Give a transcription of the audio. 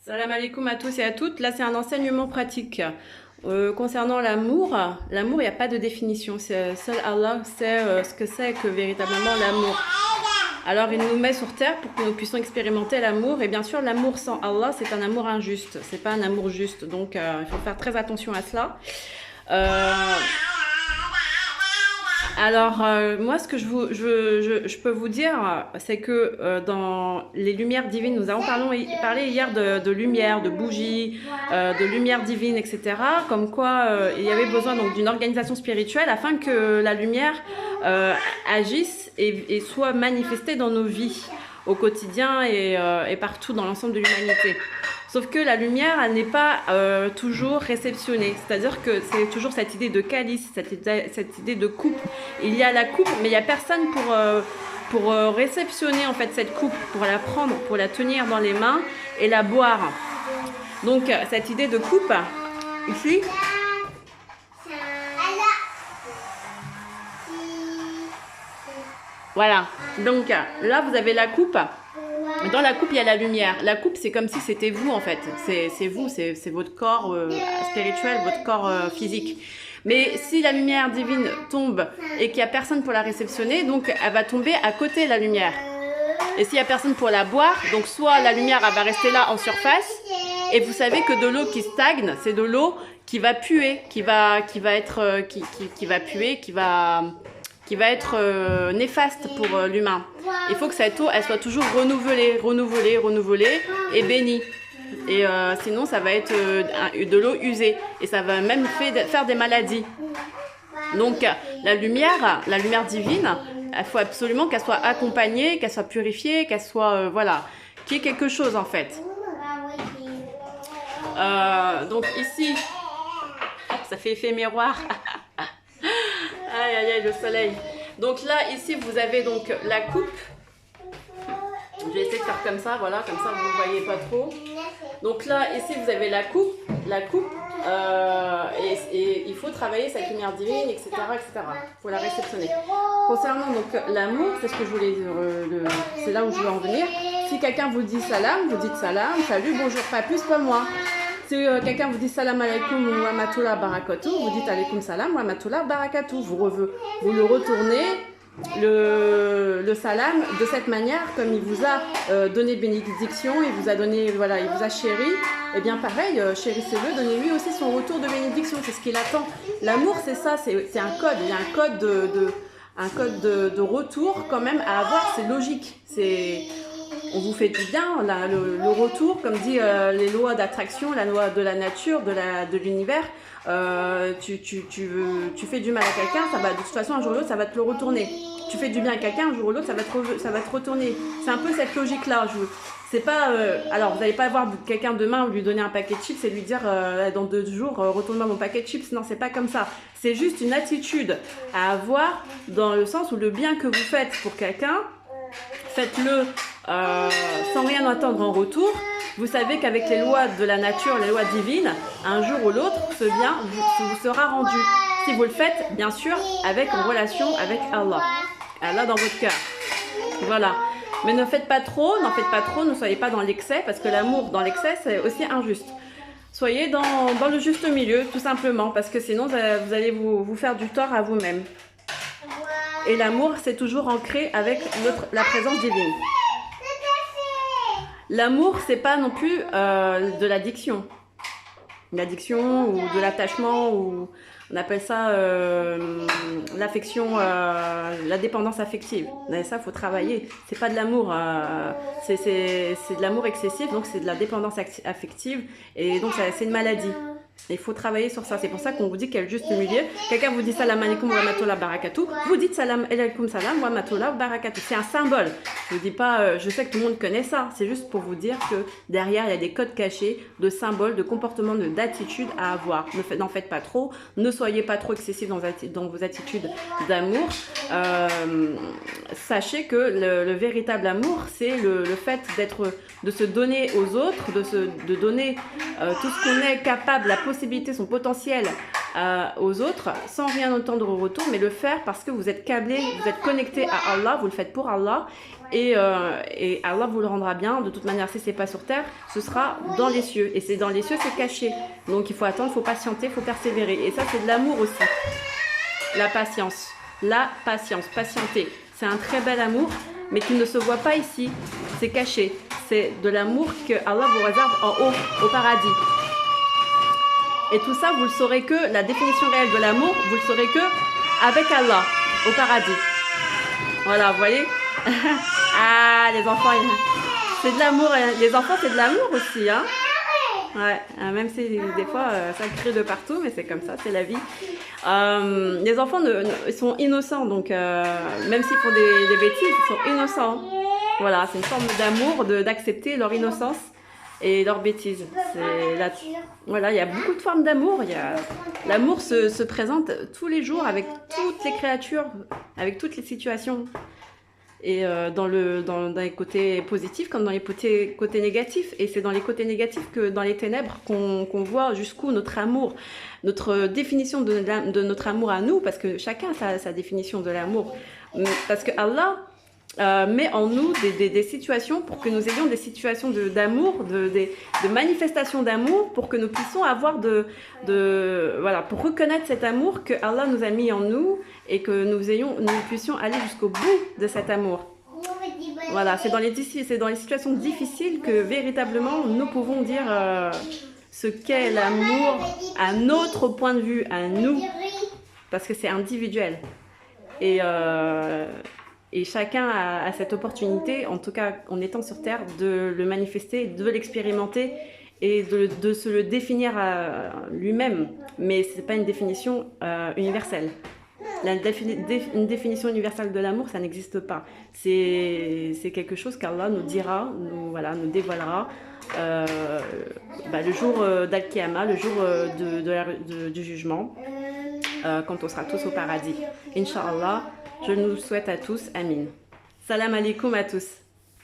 Salam alaikum à tous et à toutes. Là, c'est un enseignement pratique. Concernant l'amour, il n'y a pas de définition. Seul Allah sait ce que c'est que véritablement l'amour. Alors, il nous met sur terre pour que nous puissions expérimenter l'amour. Et bien sûr, l'amour sans Allah, c'est un amour injuste. C'est pas un amour juste. Donc, il faut faire très attention à cela. Moi, ce que je peux vous dire, c'est que dans les lumières divines, nous avons parlé hier de lumière, de bougies, de lumière divine, etc. Comme quoi, il y avait besoin donc d'une organisation spirituelle afin que la lumière agisse et soit manifestée dans nos vies au quotidien et partout dans l'ensemble de l'humanité. Sauf que la lumière, elle n'est pas toujours réceptionnée. C'est-à-dire que c'est toujours cette idée de calice, cette idée de coupe. Il y a la coupe, mais il n'y a personne pour réceptionner en fait cette coupe, pour la prendre, pour la tenir dans les mains et la boire. Donc cette idée de coupe, ici, voilà. Donc là, vous avez la coupe. Dans la coupe, il y a la lumière. La coupe, c'est comme si c'était vous, en fait. C'est vous, c'est votre corps spirituel, votre corps physique. Mais si la lumière divine tombe et qu'il n'y a personne pour la réceptionner, donc elle va tomber à côté de la lumière. Et s'il n'y a personne pour la boire, donc soit la lumière, elle va rester là en surface, et vous savez que de l'eau qui stagne, c'est de l'eau qui va puer, qui va être néfaste pour l'humain. Il faut que cette eau, elle soit toujours renouvelée et bénie. Et sinon, ça va être de l'eau usée. Et ça va même faire des maladies. Donc, la lumière divine, il faut absolument qu'elle soit accompagnée, qu'elle soit purifiée, qu'elle soit, voilà, qu'il y ait quelque chose en fait. Donc ici, ça fait effet miroir. Aïe aïe aïe, le soleil. Donc là, ici, vous avez donc la coupe. Je vais essayer de faire comme ça, voilà, comme ça vous ne voyez pas trop. Donc là, ici, vous avez la coupe, et il faut travailler cette lumière divine, etc., etc. Il faut la réceptionner. Concernant donc l'amour, c'est ce que je voulais dire, c'est là où je veux en venir. Si quelqu'un vous dit salam, vous dites salam, salut, bonjour, pas plus, pas moins. Si quelqu'un vous dit salam alaikum wa rahmatullah barakatuh, vous dites alaikum salam wa rahmatullah barakatuh. Vous le retournez le salam de cette manière, comme il vous a donné bénédiction, il vous a donné, voilà, il vous a chéri. Et bien pareil, chérissez-le, donnez-lui aussi son retour de bénédiction, c'est ce qu'il attend. L'amour, c'est ça, c'est un code, il y a un code de retour quand même à avoir, c'est logique, on vous fait du bien, le retour, comme dit les lois d'attraction, la loi de la nature, de l'univers, tu fais du mal à quelqu'un, ça va de toute façon un jour ou l'autre ça va te le retourner. Tu fais du bien à quelqu'un, un jour ou l'autre ça va te retourner. C'est un peu cette logique-là. C'est pas, alors vous n'allez pas voir quelqu'un demain lui donner un paquet de chips et lui dire dans 2 jours retourne-moi mon paquet de chips. Non, c'est pas comme ça. C'est juste une attitude à avoir dans le sens où le bien que vous faites pour quelqu'un, faites-le sans rien attendre en retour. Vous savez qu'avec les lois de la nature, les lois divines, un jour ou l'autre, ce bien vous sera rendu. Si vous le faites, bien sûr, en relation avec Allah. Allah dans votre cœur. Voilà. Mais n'en faites pas trop, ne soyez pas dans l'excès, parce que l'amour dans l'excès, c'est aussi injuste. Soyez dans le juste milieu, tout simplement, parce que sinon, vous allez vous faire du tort à vous-même. Et l'amour, c'est toujours ancré avec la présence divine. L'amour, c'est pas non plus de l'addiction. L'addiction ou de l'attachement, ou on appelle ça l'affection, la dépendance affective. Mais ça, faut travailler. C'est pas de l'amour, c'est de l'amour excessif, donc c'est de la dépendance affective, et donc c'est une maladie. Il faut travailler sur ça. C'est pour ça qu'on vous dit qu'il y a le juste milieu. Quelqu'un vous dit salam alaikum wa rahmatullah barakatuh, vous dites salam alaikum salam wa rahmatullah barakatuh. C'est un symbole. Je vous dis pas, je sais que tout le monde connaît ça. C'est juste pour vous dire que derrière, il y a des codes cachés de symboles, de comportements, d'attitudes à avoir. N'en faites pas trop. Ne soyez pas trop excessifs dans vos attitudes d'amour. Sachez que le véritable amour, c'est le fait de se donner aux autres, de donner tout ce qu'on est capable, la possibilité, son potentiel aux autres sans rien entendre au retour, mais le faire parce que vous êtes câblé, vous êtes connecté à Allah, vous le faites pour Allah et Allah vous le rendra bien. De toute manière, si ce n'est pas sur terre, ce sera dans les cieux. Et c'est dans les cieux, c'est caché. Donc il faut attendre, il faut patienter, il faut persévérer. Et ça, c'est de l'amour aussi. La patience, patienter. C'est un très bel amour, mais qui ne se voit pas ici. C'est caché. C'est de l'amour que Allah vous réserve en haut, au paradis. Et tout ça, vous le saurez que, la définition réelle de l'amour, vous le saurez que avec Allah, au paradis. Voilà, vous voyez. Ah, les enfants, c'est de l'amour. Les enfants, c'est de l'amour aussi, hein. Ouais, même si des fois ça crie de partout, mais c'est comme ça, c'est la vie. Les enfants ils sont innocents, donc même s'ils font des bêtises, ils sont innocents. Voilà, c'est une forme d'amour, d'accepter leur innocence et leur bêtise. Voilà, il y a beaucoup de formes d'amour. L'amour se présente tous les jours avec toutes les créatures, avec toutes les situations. Et dans les côtés positifs comme dans les côtés négatifs. Et c'est dans les côtés négatifs que dans les ténèbres qu'on voit jusqu'où notre amour, notre définition de notre amour à nous, parce que chacun a sa définition de l'amour. Parce que Allah met en nous des situations pour que nous ayons des situations d'amour, de manifestations d'amour, pour que nous puissions avoir voilà, pour reconnaître cet amour que Allah nous a mis en nous et que nous puissions aller jusqu'au bout de cet amour. Voilà, c'est dans les situations difficiles que véritablement nous pouvons dire ce qu'est l'amour à notre point de vue, à nous, parce que c'est individuel. Et chacun a cette opportunité, en tout cas en étant sur Terre, de le manifester, de l'expérimenter et de se le définir à lui-même. Mais ce n'est pas une définition universelle. Une définition universelle de l'amour, ça n'existe pas. C'est quelque chose qu'Allah nous dira, nous dévoilera le jour d'Al-Qiyamah, le jour du jugement, quand on sera tous au paradis. Inch'Allah. Je nous souhaite à tous, amin. Salam alaikum à tous.